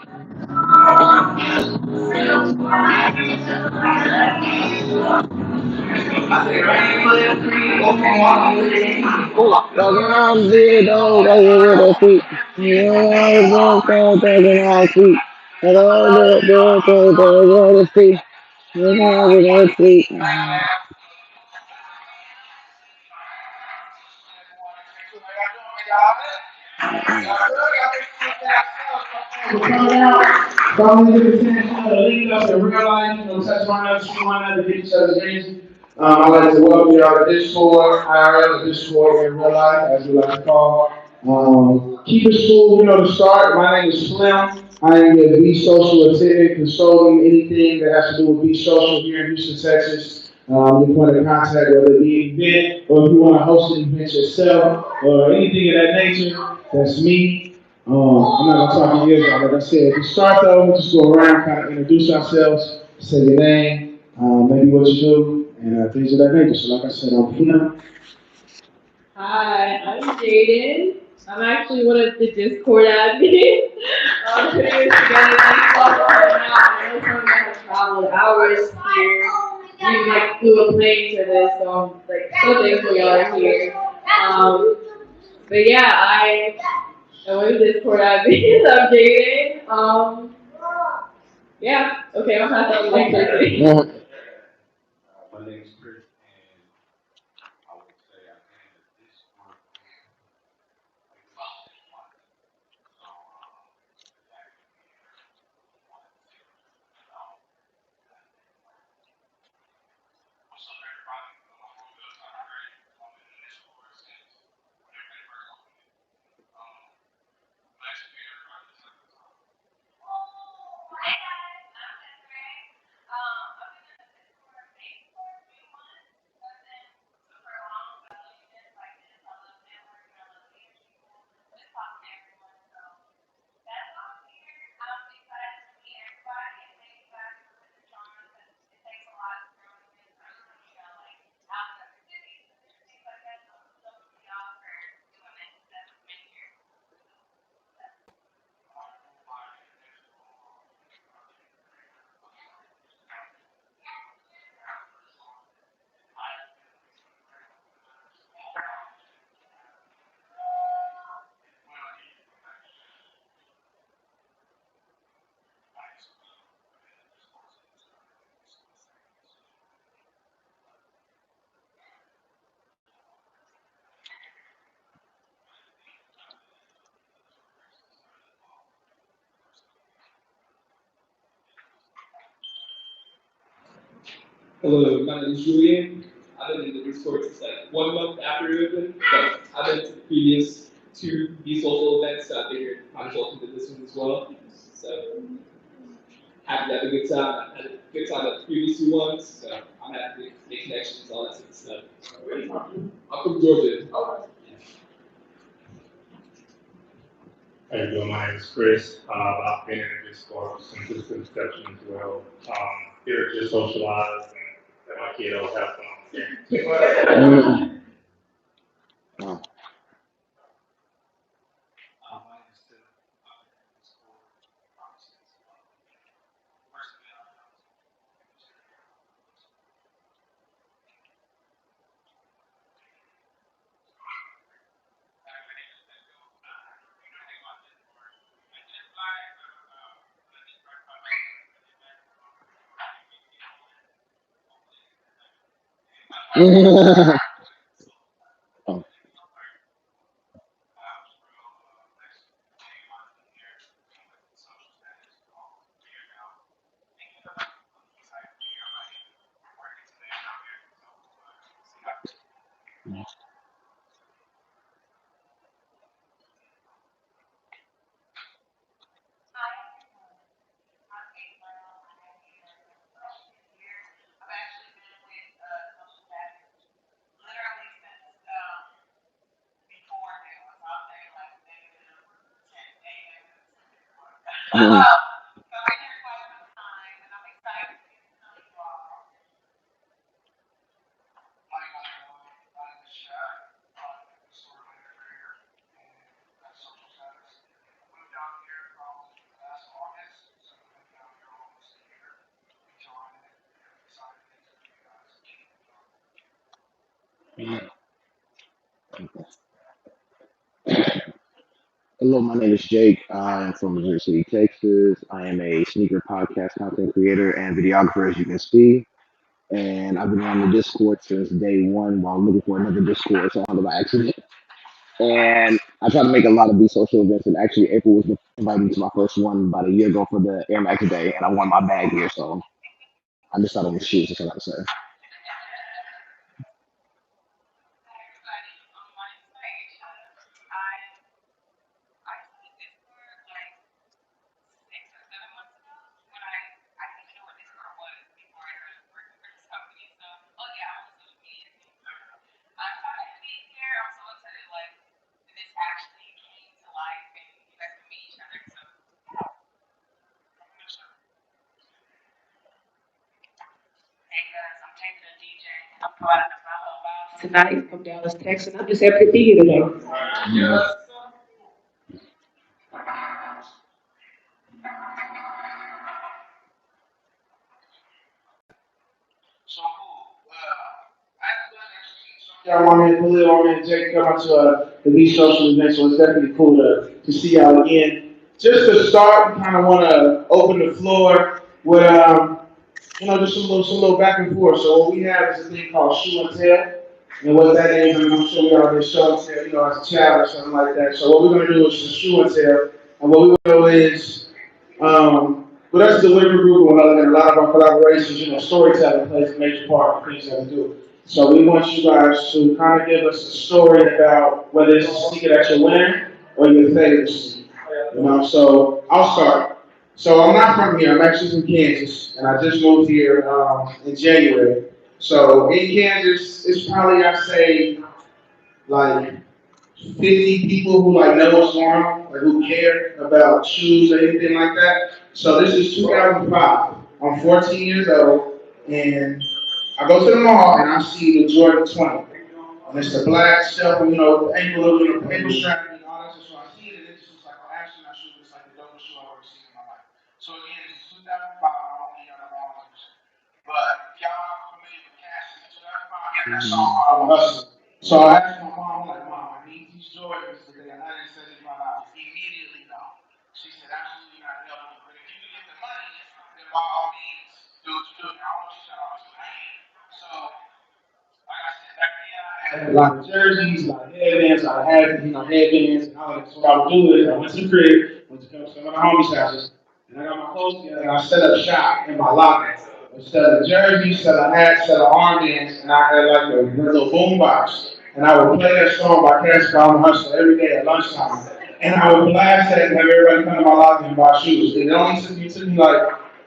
Talking all good, though, talking with their feet. You know, talking all feet. Hello, talking with their feet. You know, with their feet. Probably get a chance to link up in real life, touch one another, see one another, get each other's names. I'd like to welcome you all to Discord, IRL, Discord in real life, as we like to call. Keep it cool, to start. My name is Slim. I am the Be Social attendant, consulting anything that has to do with Be Social here in Houston, Texas. Your point of contact, whether it be an event or if you want to host an event yourself or anything of that nature, that's me. I'm not gonna talk to you about, like I said, to start though, we'll just go around, kind of introduce ourselves, say your name, maybe what you do, and things of that nature. So, like I said, I'm Fina. Hi, I'm Jaden. I'm actually one of the Discord admins. Putting this together this summer right now. I know some of them have traveled hours here. We flew a plane to this, so I'm so thankful y'all are here. But yeah, I am one of the Discord admins. I'm Jaden. Yeah. Okay, I'm not that like person. Hello, my name is Julian. I've been in the Discord since like 1 month after it opened, but I've been to the previous two Be Social events, so I figured I was welcome to this one as well. So happy to have a good time. I had a good time at the previous two ones, so I'm happy to make connections, all that sort of stuff. Where are you from? I'm from Georgia. How you doing? My name is Chris. I've been in the Discord for some good discussion as well. Here to just socialize and let my kiddos have fun. Hello, my name is Jake. I am from Missouri City, Texas. I am a sneaker podcast content creator and videographer, as you can see. And I've been on the Discord since day one while looking for another Discord, so I found it by accident. And I try to make a lot of these social events. And actually, April was invited me to my first one about a year ago for the Air Max Day, and I won my bag here, so I missed out on the shoes. That's all I gotta say. Tonight from Dallas, Texas. I'm just happy to be here today. Y'all want me to Khalil, want me to Jake come out to the Beach Social event, so it's definitely cool to see y'all again. Just to start, we kind of want to open the floor with just some little back and forth. So what we have is a thing called shoe and tell. And what that is, and I'm sure we all been show and tell, as a child or something like that. So what we're gonna do is just shoe and tell. And what we do is but that's the Liquor Group and a lot of our collaborations, storytelling plays a major part of the things that we do. So we want you guys to kind of give us a story about whether it's a sneaker that you're wearing or your favorite sneaker. So I'll start. So I'm not from here. I'm actually from Kansas, and I just moved here in January. So in Kansas, it's probably I'd say like 50 people who like know what's going on, like who care about shoes or anything like that. So this is 2005. I'm 14 years old, and I go to the mall and I see the Jordan 20. And it's the black stuff, ankle, ankle strap and all that stuff. So I see it and it's just like, oh, actually, I shoe. It's like the dopest shoe I've ever seen in my life. So again, it's 2005. I don't think y'all know all of this. But y'all familiar with Cassie? 2005, yeah, that song, I'm Hustle. So I asked my mom, like, Mom, I need these Jordans today. $175. Immediately, no. She said, absolutely not helping. But if you can get the money, then by all means, do what you do. And I don't know what she said, I was paying. So like I said, back then I had a lot of jerseys, a lot of headbands, a lot of headbands, and all that. So what I would do is I went to the crib, went to some of the homies' houses, and I got my clothes together, and I set up shop in my locker. Instead of jerseys, set of hats, set of armbands, and I had like a little boom box. And I would play that song by Cash Down Hustle every day at lunchtime. And I would blast that and have everybody come to my locker and buy shoes. It only took me like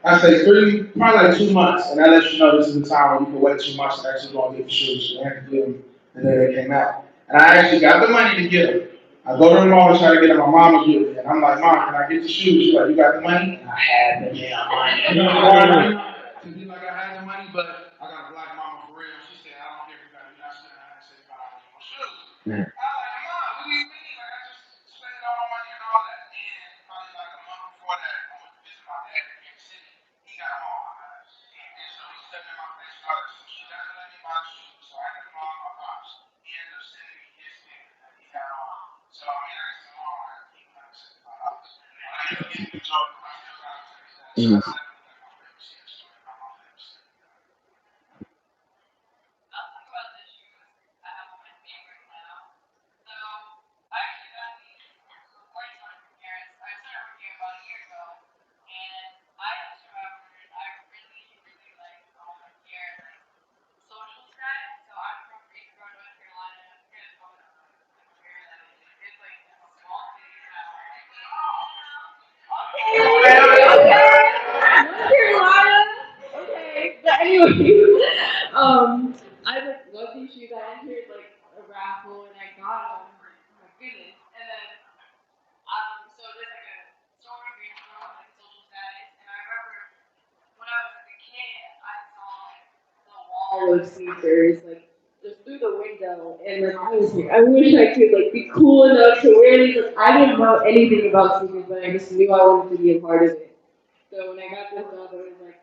I say probably like 2 months, and that lets you know this is the time when you can wait 2 months and actually go and get the shoes. So I had to get them the day they came out. And I actually got the money to get them. I go to the mall and try to get them. My mom was with me, and I'm like, Mom, can I get the shoes? She's like, you got the money? And I had the damn money. You know what I mean? To be like I had the money, but I got a black mama for real. She said, I don't care if you got it. You're not spending $175 on shoes. I'm like, Mom, what do you mean? Like, I just spent all my money and all that. And probably like a month before that, I went to visit my dad in Kansas City. He got them all. And so he stepped in my face and all that. So she doesn't let me buy the shoes. So I had to call my pops. He ended up sending me his thing that he got on. So I mean, I said, oh, I keep $175. When I ended up getting the Jordan, I still got to finish that. So that's definitely like my favorite sneaker story about my favorite sneaker. Okay. North Carolina. Okay. But anyway, I like love these shoes. I entered like a raffle and I got them. Oh my goodness. And then so there's like a story behind like social status. And I remember when I was like a kid, I saw like the wall of sneakers like just through the window, and like I was like, I wish I could like be cool enough to wear these. Like I didn't know anything about sneakers, but I just knew I wanted to be a part of it. So when I got this job, I was like,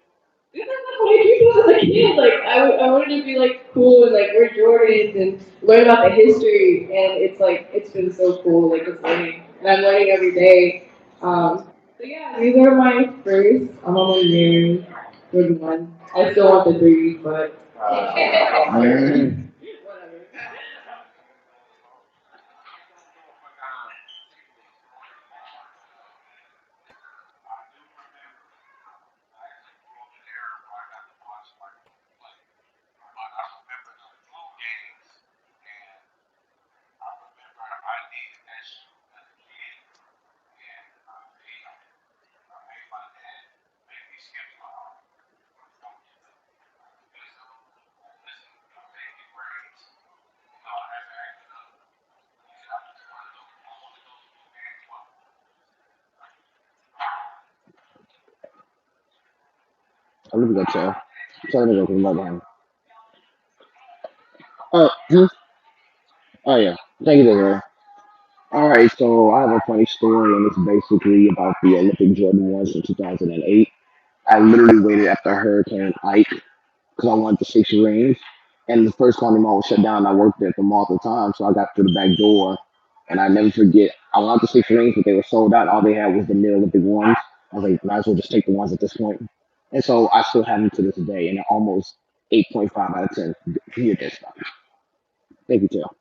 This is like what I dreamed of as a kid. Like I wanted to be like cool and like wear Jordans and learn about the history. And it's like it's been so cool. Like it's learning, and I'm learning every day. So yeah, these are my first. I'm almost there. Good one. I still want the three, but Mm-hmm. whatever. I'm looking at you. Tell me to go to the Oh, oh yeah. Thank you, Desiree. All right, so I have a funny story, and it's basically about the Olympic Jordan ones in 2008. I literally waited after Hurricane Ike because I wanted the six rings. And the first time the mall was shut down, I worked at the mall at the time, so I got through the back door. And I never forget, I wanted the six rings, but they were sold out. All they had was the Mid Olympic ones. I was like, might as well just take the ones at this point. And so I still have them to this day, and they're almost 8.5 out of 10. Here, this stuff. Thank you, Jill.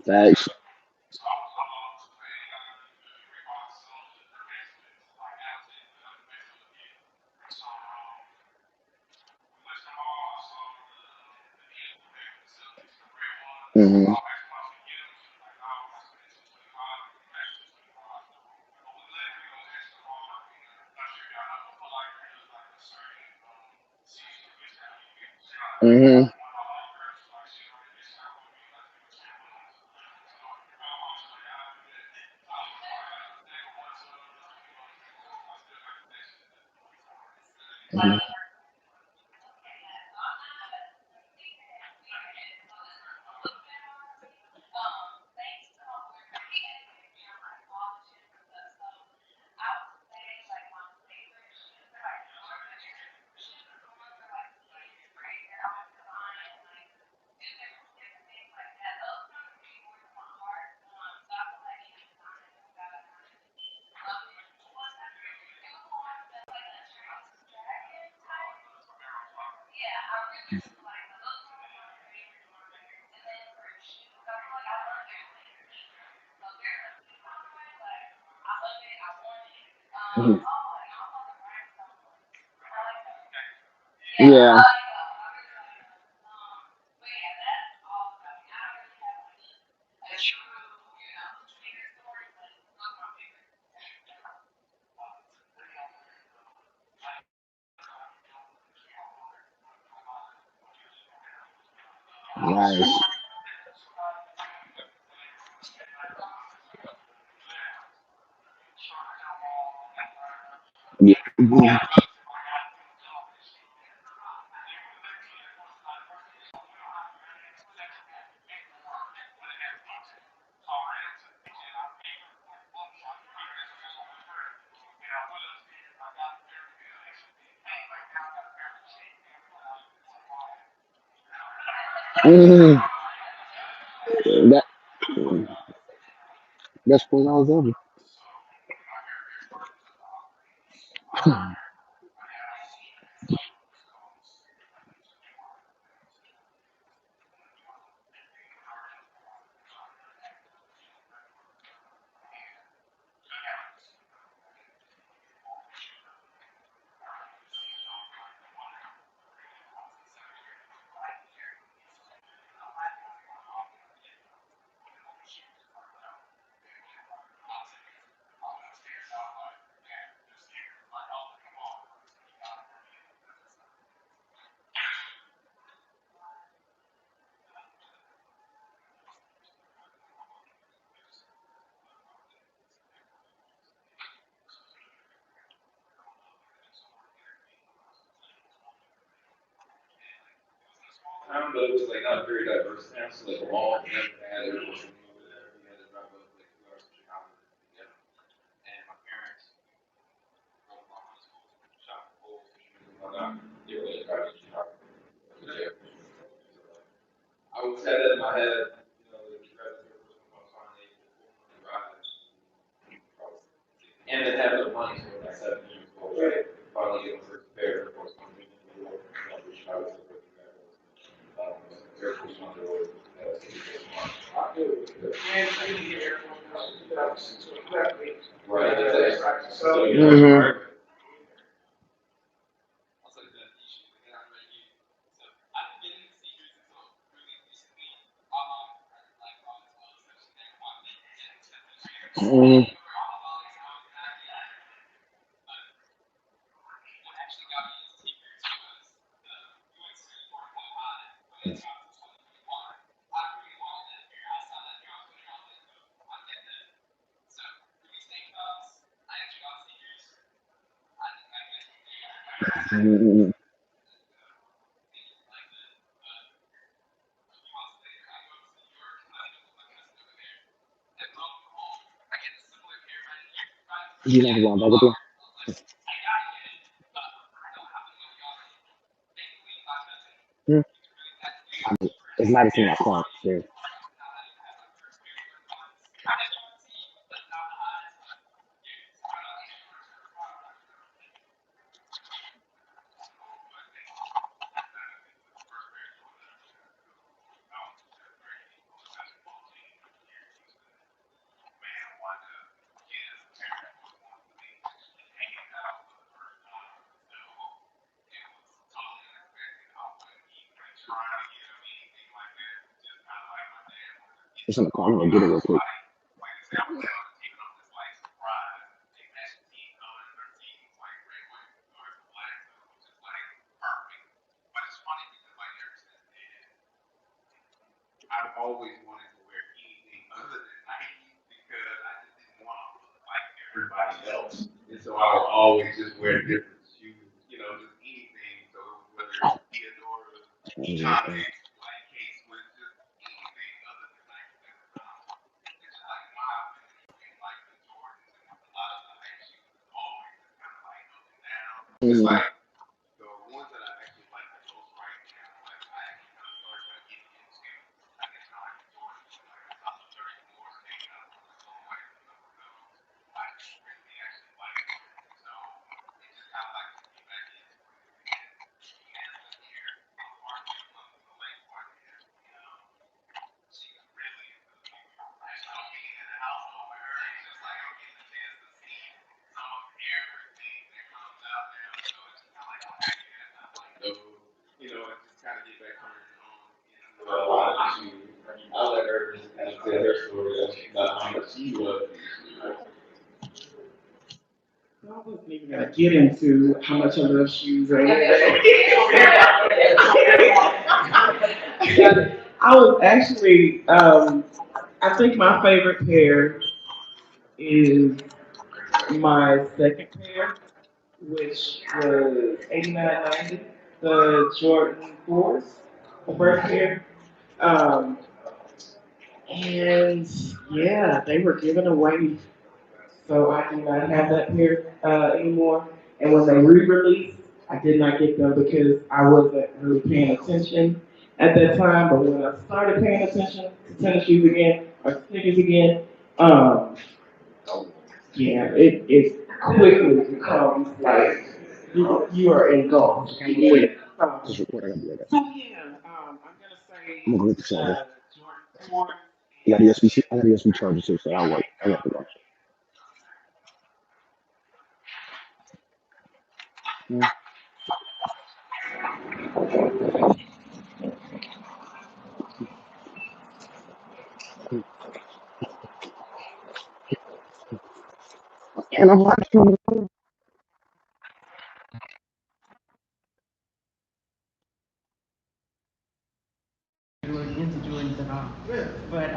Thanks. Mm-hmm. Mm-hmm. Mm-hmm. Mm-hmm. Yeah. Nice. Yeah. Mm-hmm. That, that's what I was over. town, but it was like not a very diverse town. So like all never had everyone over there. We had to drive up like 2 hours to Chicago to get them. And my parents drove my high school shop holes and whatnot. They were like driving to Chicago. So, yeah. I always had that in my head. You know, the graduate was going to find a full ride. And then have no money, so like 7 years old, right? Finally get my first pair of course, when we New York, which I was Air Force One, right, exactly. So, Mm-hmm. Mm-hmm. You never going back again? Hmm? It's Madison that point. Sure. It's on the call. I'm gonna get it real quick. I've always wanted to wear anything other than Nike because I just didn't want to look like everybody else. And so I would always just wear different shoes, you know, just anything. So whether it's Theodora, Sonic, like K-Swiss, just anything other than Nike at the time. It's just like my opinion, and like the Jordans and a lot of the Nike shoes is always just kind of like up and down. It's Mm-hmm. like the ones that I actually like the most right now, like I actually kind of started to get into, I guess kind of like the Jordans, like I thought the 34 stayed out of the so like some of those, I really actually like them. So it just kind of like to get back into it again. And this year, on the market, on the late market, you know, she's really into the movie. And so being in the household with her, it's just like I'm getting a chance to see some of everything that comes out now. So it's just kind of like, okay, yeah, I like those, you know, and just kind of get back turned on into a lot of issues. I let her just kind of tell her story about how much she was. I wasn't even gonna get into how much I love shoes or anything. I was actually, I think my favorite pair is my second pair, which was 89.90, the Jordan 4s, the first pair. Um, and yeah, they were given away, so I do not have that pair anymore. And when they re-released, I did not get them because I wasn't really paying attention at that time. But when I started paying attention to tennis shoes again, or sneakers again, um, yeah, it quickly becomes like you are engulfed in it. Just record. I gotta be right back. So yeah, I'm gonna I'm say gonna go get the charger. Jordan 4 I got and USB. I got USB charger too, so I'll work. I got to go. Mm. And I'm watching. Into Jordans at all. But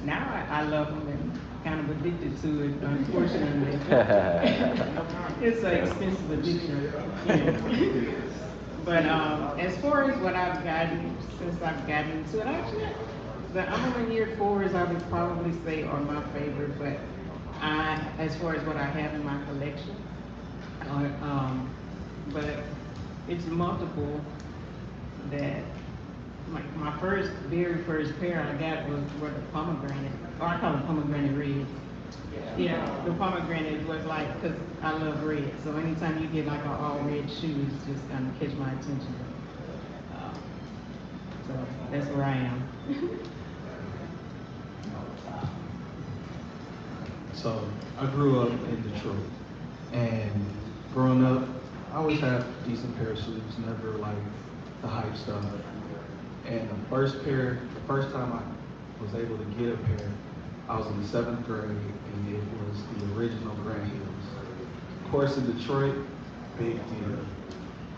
now I love them and kind of addicted to it, unfortunately. It's an expensive addiction. You know. But as far as what I've gotten since I've gotten into it, actually, the unlimited fours I would probably say are my favorite. But as far as what I have in my collection, but it's multiple that my very first pair I got were the pomegranate, or I call them pomegranate reds. Yeah, the pomegranate was like, because I love red, so anytime you get like an all red shoe, it's just kind of catch my attention. Uh, so that's where I am. So I grew up in Detroit, and growing up, I always had a decent pair of shoes, never like the hype stuff. And the first time I was able to get a pair, I was in the 7th grade, and it was the original Grand Hills. Of course, in Detroit, big deal.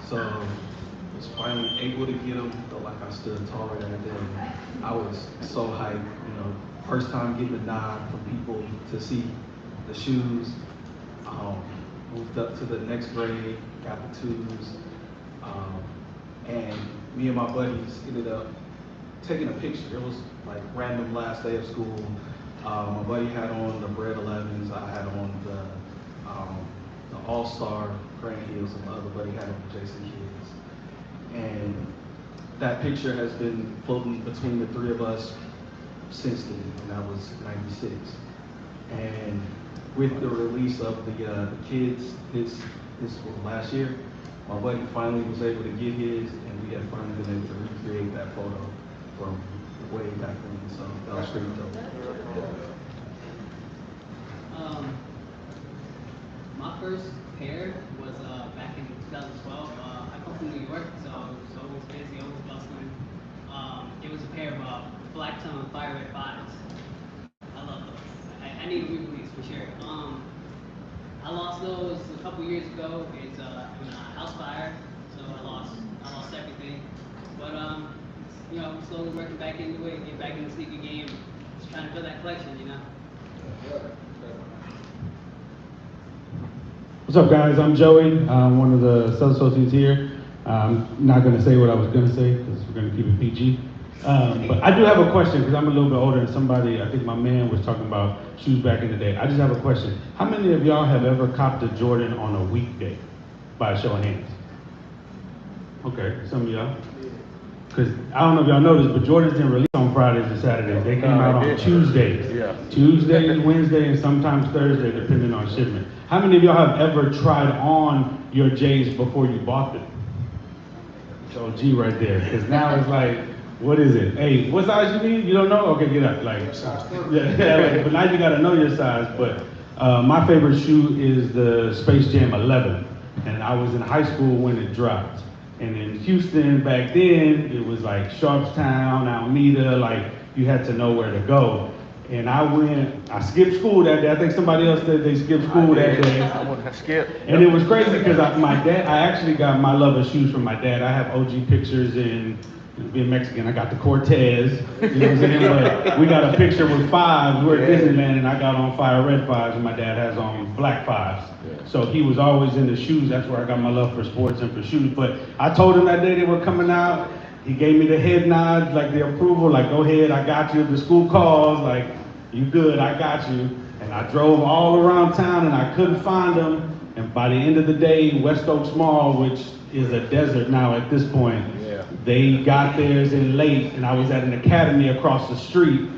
So I was finally able to get them, felt like I stood taller that day. I was so hyped, first time getting a nod from people to see the shoes. Moved up to the next grade, got the twos, and me and my buddies ended up taking a picture. It was like random last day of school. My buddy had on the Bread 11s. I had on the All-Star Grand Hills, and my other buddy had on the Jason Kidds. And that picture has been floating between the three of us since then, and that was '96. And with the release of the Kids this last year, my buddy finally was able to get his, and we had finally been able to recreate that photo from way back then. So that was pretty dope. My first pair was back in 2012. I come from New York, so it was always busy, always bustling. It was a pair of black tone fire red 5s. I love those. I need a re-release for sure. I lost those a couple years ago. It's in a house fire, so I lost everything. But slowly working back into it, get back in the sneaker game, just trying to build that collection. What's up, guys? I'm Joey. I'm one of the sales associates here. I'm not going to say what I was going to say because we're going to keep it PG. But I do have a question because I'm a little bit older than somebody. I think my man was talking about shoes back in the day. I just have a question. How many of y'all have ever copped a Jordan on a weekday? By a show of hands. Okay, some of y'all. Because I don't know if y'all know this, but Jordans didn't release on Fridays and Saturdays. They came out on Tuesdays. Yeah. Tuesdays, Wednesday, and sometimes Thursday, depending on shipment. How many of y'all have ever tried on your J's before you bought them? So G right there. Because now it's like, what is it? Hey, what size you need? You don't know? Okay, get up. But now you gotta know your size. But my favorite shoe is the Space Jam 11. And I was in high school when it dropped. And in Houston back then, it was like Sharpstown, Alameda, like you had to know where to go. And I skipped school that day. I think somebody else said they skipped school that day. I wouldn't have skipped. And it was crazy because I actually got my love of shoes from my dad. I have OG pictures in, being Mexican, I got the Cortez, you know what I'm saying? But we got a picture with 5s. We're at Disneyland and I got on fire red 5s and my dad has on black 5s. So he was always into shoes. That's where I got my love for sports and for shoes. But I told him that day they were coming out. He gave me the head nod, like the approval, like go ahead, I got you. If the school calls, like you good, I got you. And I drove all around town and I couldn't find them. And by the end of the day, West Oaks Mall, which is a desert now at this point, they got theirs in late, and I was at an academy across the street,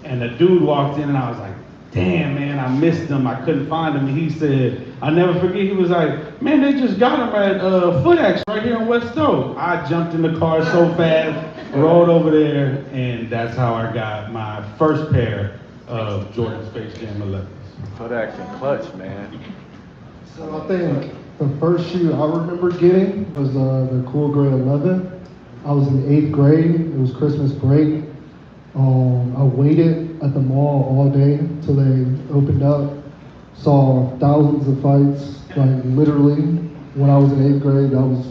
and a dude walked in, and I was like, damn, man, I missed them. I couldn't find them. And he said, I'll never forget, he was like, man, they just got them at Foot Action right here in West Oak. I jumped in the car so fast, rolled over there, and that's how I got my first pair of Jordan Space Jam 11s. Foot Action clutch, man. So I think the first shoe I remember getting was the Cool Gray 11. I was in 8th grade. It was Christmas break. I waited at the mall all day till they opened up. Saw thousands of fights, like literally. When I was in 8th grade, that was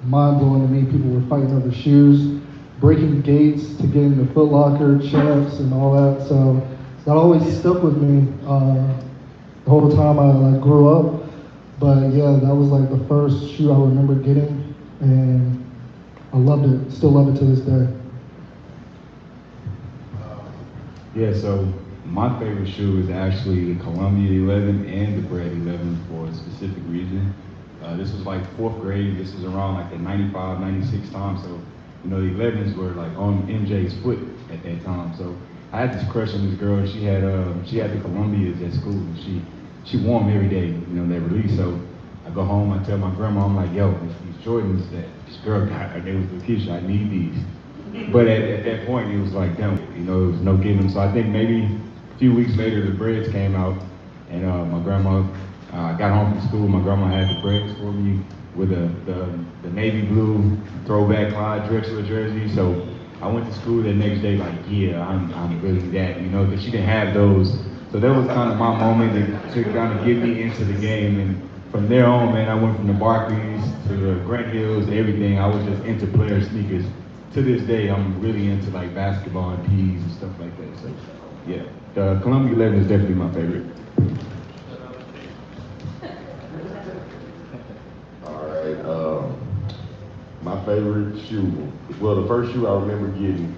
mind-blowing to me. People were fighting over shoes, breaking gates to get into Foot Locker, champs, and all that. So that always stuck with me the whole time I grew up. But yeah, that was like the first shoe I remember getting. And loved it, still love it to this day. Yeah, so my favorite shoe is actually the Columbia 11 and the Bread 11 for a specific reason. This was like fourth grade. This was around like the 95, 96 time. So, you know, the 11s were like on MJ's foot at that time. So I had this crush on this girl. She had the Columbias at school. And she wore them every day, you know, they released. So I go home, I tell my grandma, I'm like, yo, these Jordans that this girl got, they was Lakeisha, I need these. But at that point, it was like, damn, you know, there was no giving. So I think maybe a few weeks later, the breads came out, and my grandma got home from school. My grandma had the breads for me with the navy blue throwback Clyde Drexler jersey. So I went to school the next day like, yeah, I'm really that, you know, because she didn't have those. So that was kind of my moment to kind of get me into the game. And from there on, man, I went from the Barclays to the Grant Hills, everything. I was just into player sneakers. To this day, I'm really into like basketball and P's and stuff like that. So, yeah, the Columbia 11 is definitely my favorite. All right, my favorite shoe. Well, the first shoe I remember getting,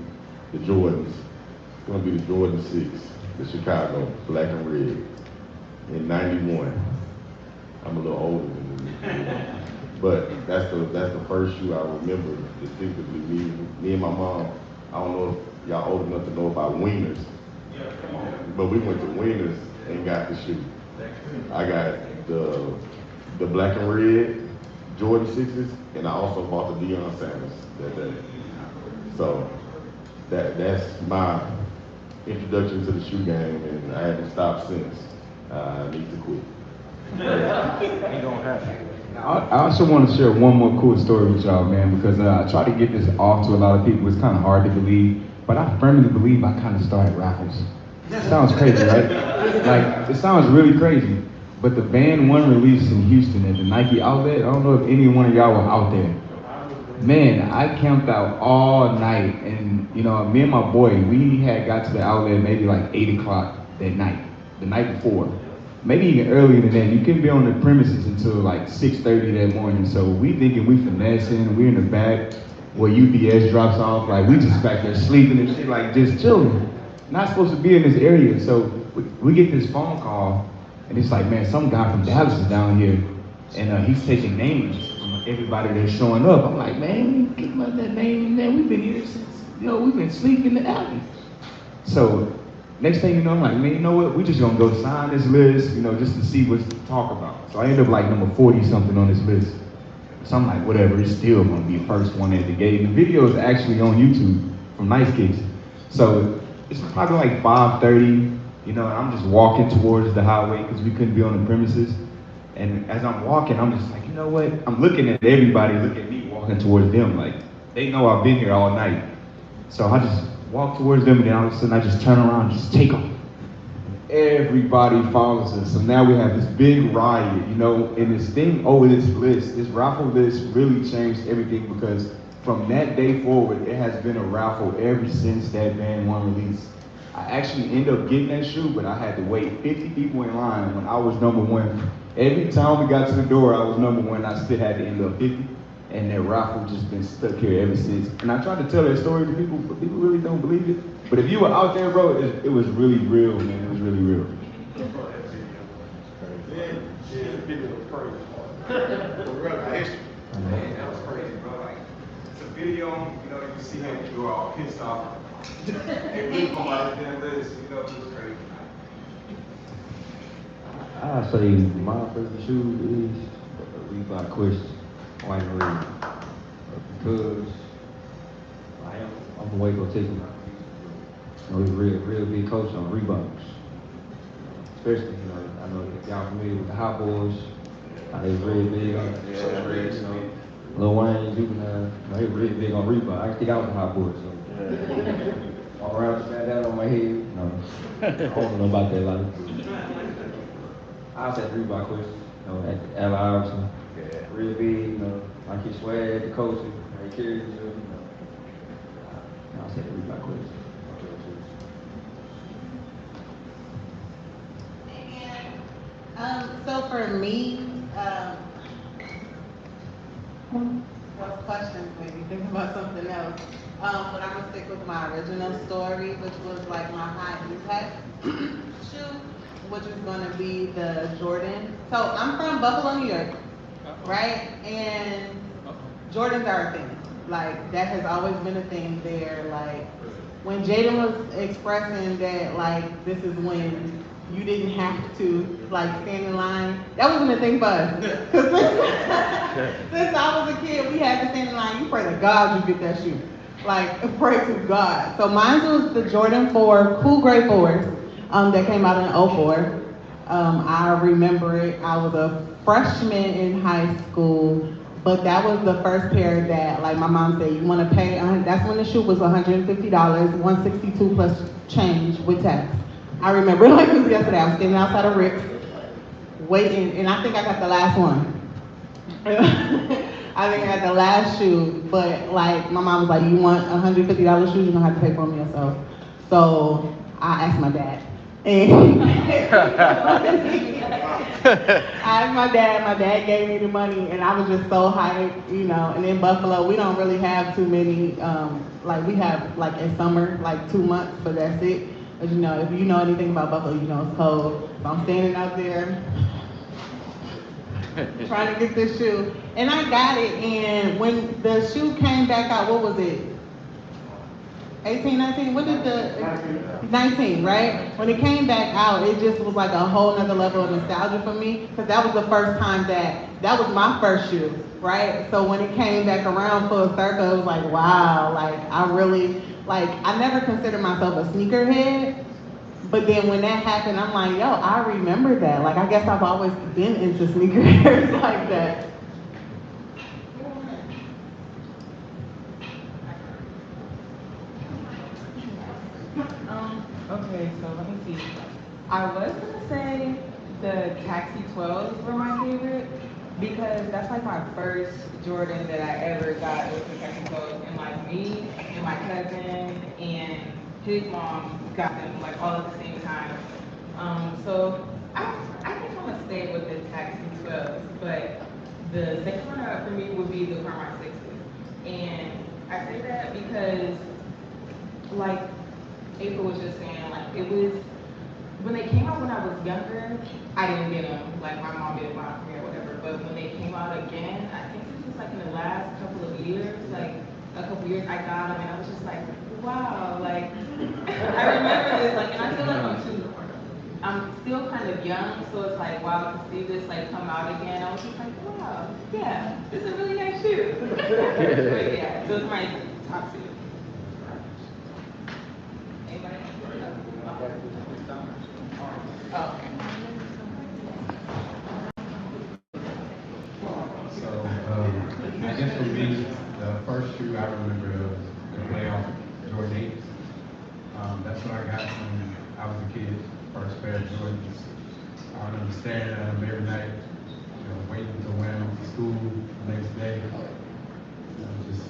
the Jordans. It's gonna be the Jordan 6, the Chicago, black and red, in '91. I'm a little older than you. But that's the first shoe I remember distinctively. Me and my mom. I don't know if y'all old enough to know about Wieners, but we went to Wieners and got the shoe. I got the black and red Jordan 6s, and I also bought the Deion Sanders that day. So that's my introduction to the shoe game, and I haven't stopped since. I need to quit. Ain't gonna happen. I also want to share one more cool story with y'all, man, because I try to get this off to a lot of people. It's kind of hard to believe, but I firmly believe I kind of started raffles. It sounds crazy, right? Like, it sounds really crazy, but the Band 1 release in Houston at the Nike outlet, I don't know if any one of y'all were out there. Man, I camped out all night, and, you know, me and my boy, we had got to the outlet maybe like 8 o'clock that night, the night before. Maybe even earlier than that. You couldn't be on the premises until like 6:30 that morning. So we thinking we finessing, we in the back where UPS drops off, like we just back there sleeping and shit, like just chilling. Not supposed to be in this area. So we get this phone call, and it's like, man, some guy from Dallas is down here, and he's taking names from everybody that's showing up. I'm like, man, get my that name, man. We've been here since, you know, we've been sleeping in the alley. So next thing you know, I'm like, man, you know what? We just gonna go sign this list, you know, just to see what to talk about. So I end up like number 40 something on this list. So I'm like, whatever, it's still gonna be the first one at the gate. And the video is actually on YouTube from Nice Kicks. So it's probably like 5:30, you know, and I'm just walking towards the highway because we couldn't be on the premises. And as I'm walking, I'm just like, you know what? I'm looking at everybody, look at me walking towards them. Like, they know I've been here all night. So I just walk towards them, and then all of a sudden I just turn around and just take them. Everybody follows us. So now we have this big riot, you know, and this thing over this list, this raffle list really changed everything because from that day forward, it has been a raffle ever since that Band 1 release. I actually ended up getting that shoe, but I had to wait 50 people in line when I was number 1. Every time we got to the door, I was number 1, and I still had to end up 50. And that raffle just been stuck here ever since. And I tried to tell that story to people, but people really don't believe it. But if you were out there, bro, it was really real, man. It was really real. Man, that was crazy, bro. Like, it's a video, you know, you can see him, you were all pissed off. And we come out of that list, you know, it was crazy. I say my favorite shoe is a Reebok Question, white and red. Because I'm from Waco, Texas. You know, he's a real big coach on Reeboks. Especially, you know, I know if y'all familiar with the Hot Boys. They was real big on you know, Lil Wayne, Juvenile, you know, they were real big on Reebok. I think I was a Hot Boy, so. Walk around with that on my head, you know. I don't know about that life. I said Reebok Question, you know, at Al Iverson. Real big, you know, like his swag at the coach, how he carries himself, you know. I said Reebok Question. So for me, well, those questions made me think about something else. But I'm gonna stick with my original story, which was like my high impact shoe, which is gonna be the Jordan. So I'm from Buffalo, New York, right? And Jordans are a thing. Like that has always been a thing there. Like when Jaden was expressing that, like this is when you didn't have to like stand in line. That wasn't a thing for us. 'Cause since I was a kid, we had to stand in line. You pray to God you get that shoe. Like pray to God. So mine was the Jordan 4 Cool Gray 4s that came out in '04. I remember it. I was a freshman in high school, but that was the first pair that, like my mom said, you want to pay. That's when the shoe was $150, 162 plus change with tax. I remember it like it was yesterday. I was standing outside of Rick's, waiting, and I think I got the last one. I think I got the last shoe, but like my mom was like, "You want $150 shoes? You're gonna have to pay for them yourself." So I asked my dad. And I asked my dad gave me the money, and I was just so hyped, you know. And in Buffalo, we don't really have too many, like we have like in summer, like 2 months, but that's it. As you know, if you know anything about Buffalo, you know it's cold. So I'm standing out there trying to get this shoe, and I got it. And when the shoe came back out, what was it? 18, 19? When did the 19, right? When it came back out, it just was like a whole nother level of nostalgia for me, because that was the first time that was my first shoe, right? So when it came back around full circle, it was like, wow, like I really, like I never considered myself a sneakerhead, but then when that happened, I'm like, yo, I remember that. Like I guess I've always been into sneakerheads like that. Okay, so let me see. I was gonna say the Taxi 12s were my favorite because that's like my first Jordan that I ever got was the Taxi 12s, and like me and my cousin and his mom got them like all at the same time. So I think I'm gonna stay with the Taxi 12s, but the second runner-up for me would be the Carmine 6s, and I say that because like April was just saying, like it was when they came out when I was younger, I didn't get them. Like my mom didn't buy them for me or whatever. But when they came out again, I think this was like in the last couple of years, like a couple years, I got them and I was just like, wow, like I remember this, like, and I feel like I'm still kind of young, so it's like wow to see this like come out again. I was just like, wow, yeah, this is a really nice shoe. But yeah, those are my top two. So, I guess for me, the first shoe I remember was the playoff Jordan 8s. That's what I got when I was a kid, first pair of Jordans. I remember staring at them every night, waiting to wear them to school the next day. Just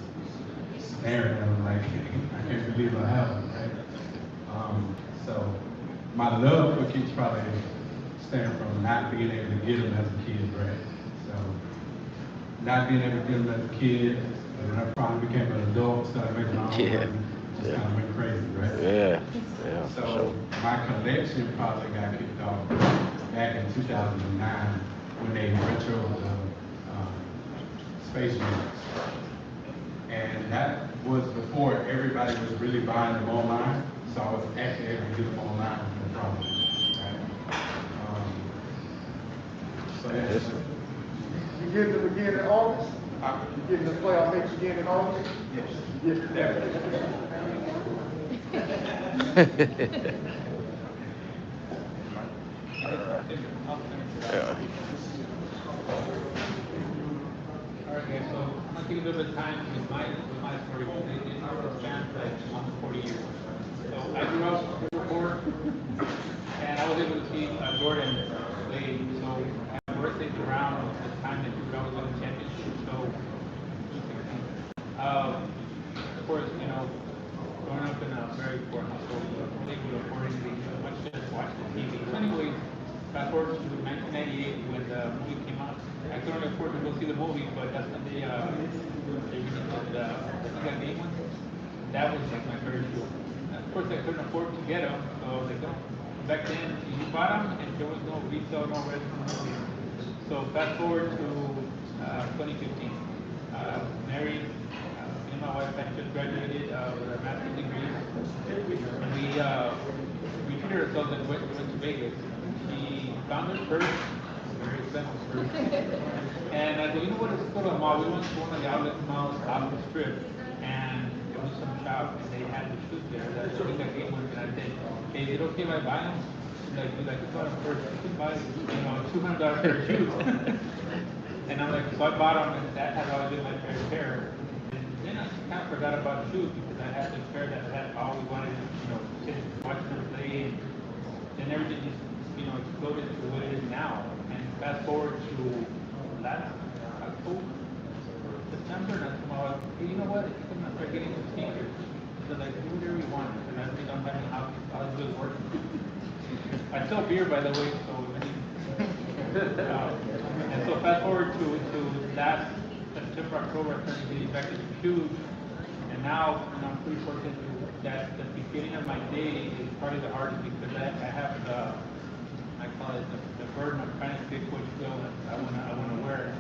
staring at them like, I can't believe I have them, right? So, my love for kids probably stemmed from not being able to get them as a kid, right? So, not being able to get them as a kid, and when I finally became an adult, started making my own money, just kind of went crazy, right? Yeah. So my collection probably got kicked off back in 2009 when they retro Space Jams. And that was before everybody was really buying them online, so I was actually able to get them online with no problem, right? So yeah. You getting them again in August? You getting the playoff mix again in August? Yes. Okay, so I'm gonna take a little bit of time with my story. It's our span like almost 40 years. So I grew up poor, and I was able to see Jordan play. So my birthday's around the time that Jordan was in the championship. So of course, growing up in a very poor household, we weren't able to afford anything much, just watch the TV. So anyways, fast forward to 1998 when the movie came out. I couldn't afford to go see the movie, but that's when they that was like my first shoe. Of course, I couldn't afford to get them, so I was like, no. Back then, you bought them, and there was no resale, no rental, nothing. So fast forward to 2015. Married, me and my wife had just graduated with our master's degrees. We treated ourselves and went to Vegas. She found her purse, very expensive purse. And I said, you know what, let's go to a mall. We went to one of the outlet malls off the strip. And there was some shop, and they had the shoes there. I think I gave one, and I said, hey, is it okay if I buy them? She's like, it's not a purse. You can buy, $200 pair of shoes. And I'm like, so I bought them, and that had always been my favorite pair. And then I kind of forgot about shoes because I had this pair that I had always wanted to, sit and watch them play. And then everything just, exploded to what it is now. And fast forward to last October, September, and I told my wife, hey, you know what? I think I'm gonna start getting some sneakers. So like, do whatever you want. And I think I'm having how good work. I sell beer, by the way, so and so fast forward to last September, October, I started getting back into shoes, and now I'm pretty fortunate that the beginning of my day is probably the hardest because I have I call it the burden of trying to pick which clothes I wanna wear,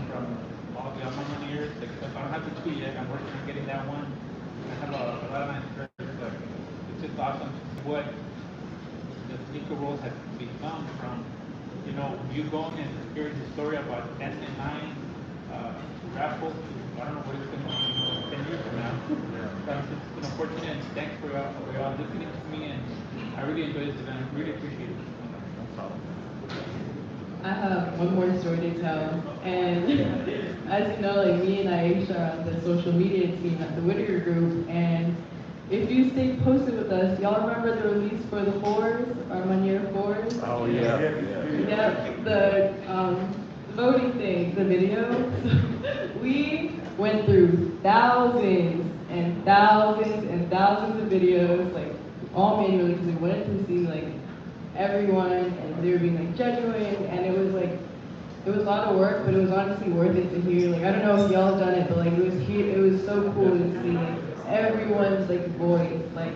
from all the other years. Except I don't have the two yet. I'm working on getting that one. I have a lot of nice dresses, but it's just awesome what the sneaker world has become from, you going and hearing the story about Dancing Line, raffle, I don't know what it's going to be, 10 years from now. But I'm just fortunate, and thanks for y'all listening to me, and I really enjoy this event. I really appreciate it. I have one more story to tell, and as you know, like me and Aisha are on the social media team at the Whittaker Group, and if you stay posted with us, y'all remember the release for the fours, Armanier fours? Oh, yeah. Yep, the voting thing, the video. We went through thousands and thousands and thousands of videos, like all manually, because we wanted to see like everyone, and they were being like genuine, and it was a lot of work, but it was honestly worth it to hear. Like, I don't know if y'all done it, but like it was so cool to see like everyone's like voice, like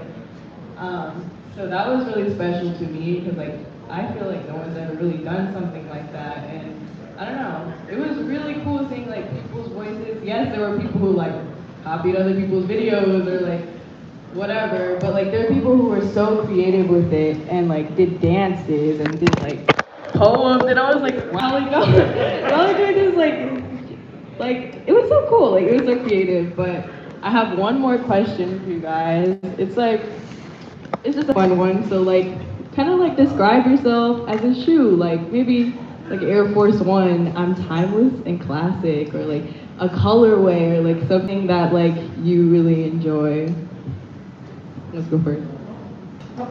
so that was really special to me because like I feel like no one's ever really done something like that, and I don't know, it was really cool seeing like people's voices. Yes, there were people who like copied other people's videos or like whatever, but like there are people who were so creative with it and like did dances and did like poems, and I was like, wow, y'all are doing this like it was so cool, like it was so creative. But I have one more question for you guys. It's just a fun one. So like kind of like describe yourself as a shoe, like maybe like Air Force One, I'm timeless and classic, or like a colorway, or like something that like you really enjoy. Let's go first. I'm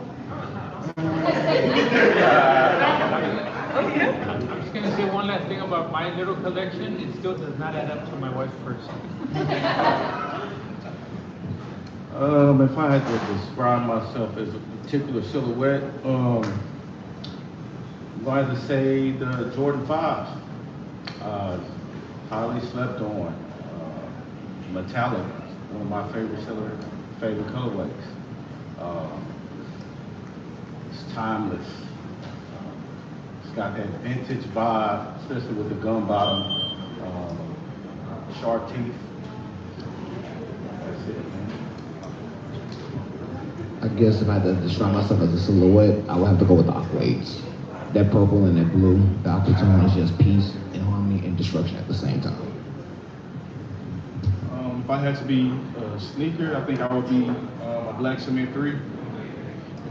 just gonna say one last thing about my little collection. It still does not add up to my wife's purse. If I had to describe myself as a particular silhouette, I'd either say the Jordan 5s, highly slept on, metallic, one of my favorite colorways. It's timeless. It's got that vintage vibe, especially with the gum bottom, sharp teeth. That's it, man. I guess if I had to describe myself as a silhouette, I would have to go with the aquades. That purple and that blue, the aquatone is just peace and harmony and destruction at the same time. If I had to be a sneaker, I think I would be a black cement 3. You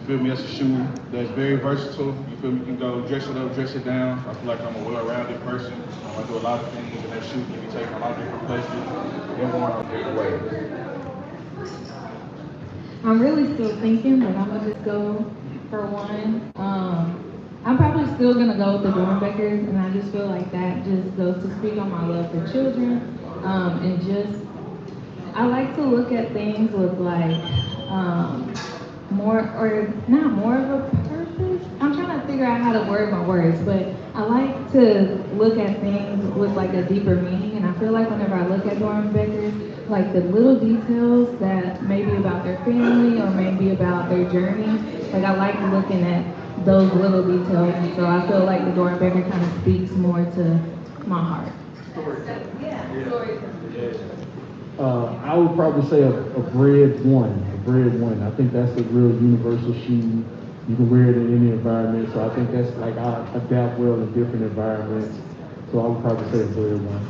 feel me? That's a shoe that's very versatile. You feel me? You can go dress it up, dress it down. I feel like I'm a well-rounded person. I do a lot of things with that shoe. Can be taken a lot of different places and worn in different ways. I'm really still thinking, but I'm gonna just go for one. I'm probably still gonna go with the Dornbeckers, and I just feel like that just goes to speak on my love for children, and just I like to look at things with like more or not more of a purpose. I'm trying to figure out how to word my words, but I like to look at things with like a deeper meaning, and I feel like whenever I look at Dornbeckers, like the little details that maybe about their family or maybe about their journey. Like I like looking at those little details, and so I feel like the Doernbecher kind of speaks more to my heart. I would probably say a bread one, I think that's a real universal shoe. You can wear it in any environment, so I think that's like I adapt well in different environments. So I would probably say a bread one.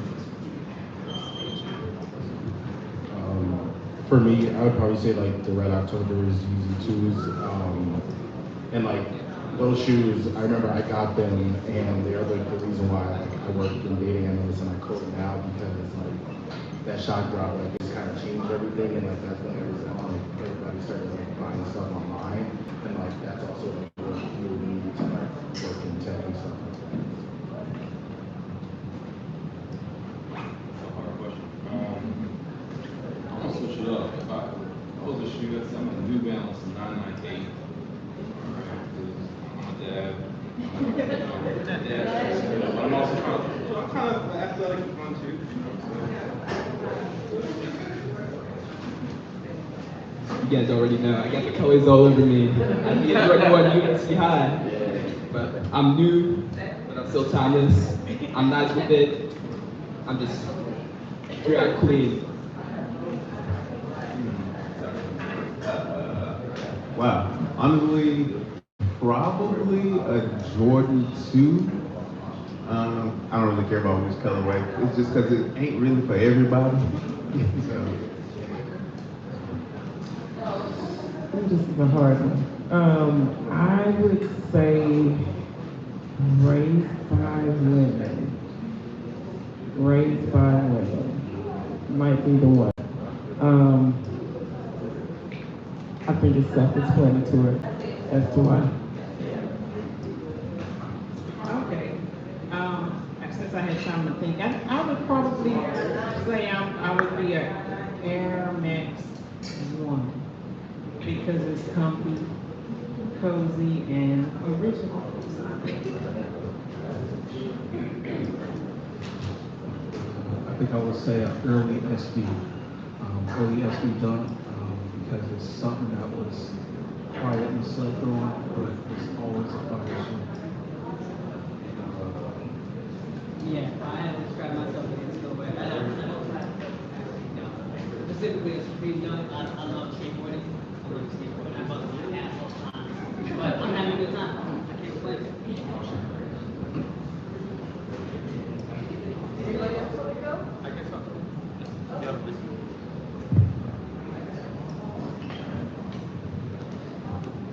For me, I would probably say like the Red October's Yeezy 2s. And like those shoes, I remember I got them and they are the reason why like, I work in dating analytics and I code now because like that shock drop like just kind of changed everything and like that's when everybody started like buying stuff online and like that's also like what fueled me to like work in tech and stuff like that. I'll switch it up. If I was a shoe, I'm a New Balance 998. I'm a dad. But I'm also kind of athletic and fun too. You guys already know, I got the colors all over me. I think it's right more UNC High. But I'm new, but I'm still timeless. I'm nice with it. I'm just very clean. Wow. Honestly, probably a Jordan 2. I don't really care about which colorway. It's just because it ain't really for everybody. So. This is a hard one. I would say Raised by Women. Raised by Women might be the one. I think it's self-explanatory as to why. Okay. Since I had time to think, I would probably say I would be an Air Max 1 because it's comfy, cozy, and original. I think I would say an early SB dunk, because it's something that was quietly slept on, but it's always a fire shoe. Yeah, I had to describe myself in this way. I don't specifically a Supreme dunk. I love skateboarding. I love skateboarding. I bust my ass all the time. But I'm having a good time. I can't complain. Anybody else want to go? I guess so.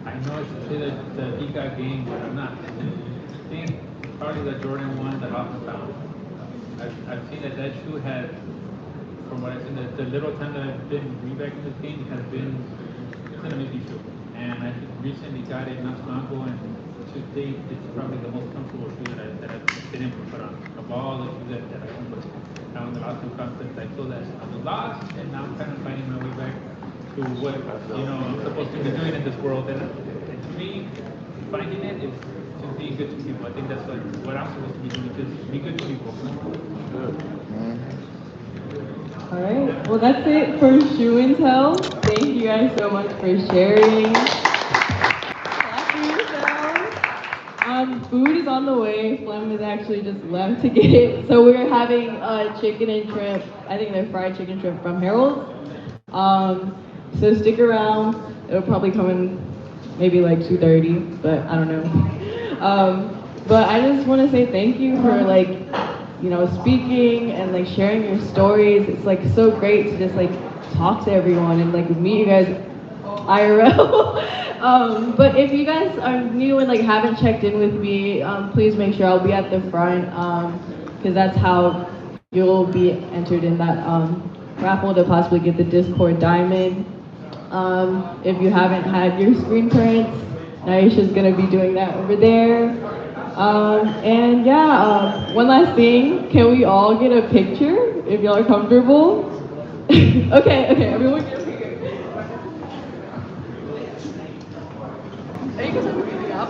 I know I should say that the Ika game, but I'm not. I think probably the Jordan 1 that Austin found. I've seen that shoe had, from what I've seen, the little time that I've been reback in this game, it has been an amazing shoe. And I recently got it not too long ago, and to date, it's probably the most comfortable shoe that I've been able to put on. Of all the shoes that I own, but now in the last two concepts, I feel that I was lost, and now I'm kind of finding my way back to what I'm supposed to be doing in this world. And to me, finding it is just being good to people. I think that's what I'm supposed to be doing, just be good to people. Good. All right, well that's it for Shoe and Tell. Thank you guys so much for sharing. Clap for yourselves. Food is on the way. Flem has actually just left to get it. So we're having chicken and shrimp. I think they're fried chicken shrimp from Harold's. So stick around. It'll probably come in maybe like 2:30, but I don't know. But I just want to say thank you for speaking and sharing your stories. It's so great to just talk to everyone and meet you guys IRL. But if you guys are new and haven't checked in with me, please make sure I'll be at the front, because that's how you'll be entered in that raffle to possibly get the Discord diamond. If you haven't had your screen prints, Naisha's gonna be doing that over there. And yeah, one last thing, can we all get a picture if y'all are comfortable? Okay, everyone get a picture. Are you guys have a meeting up?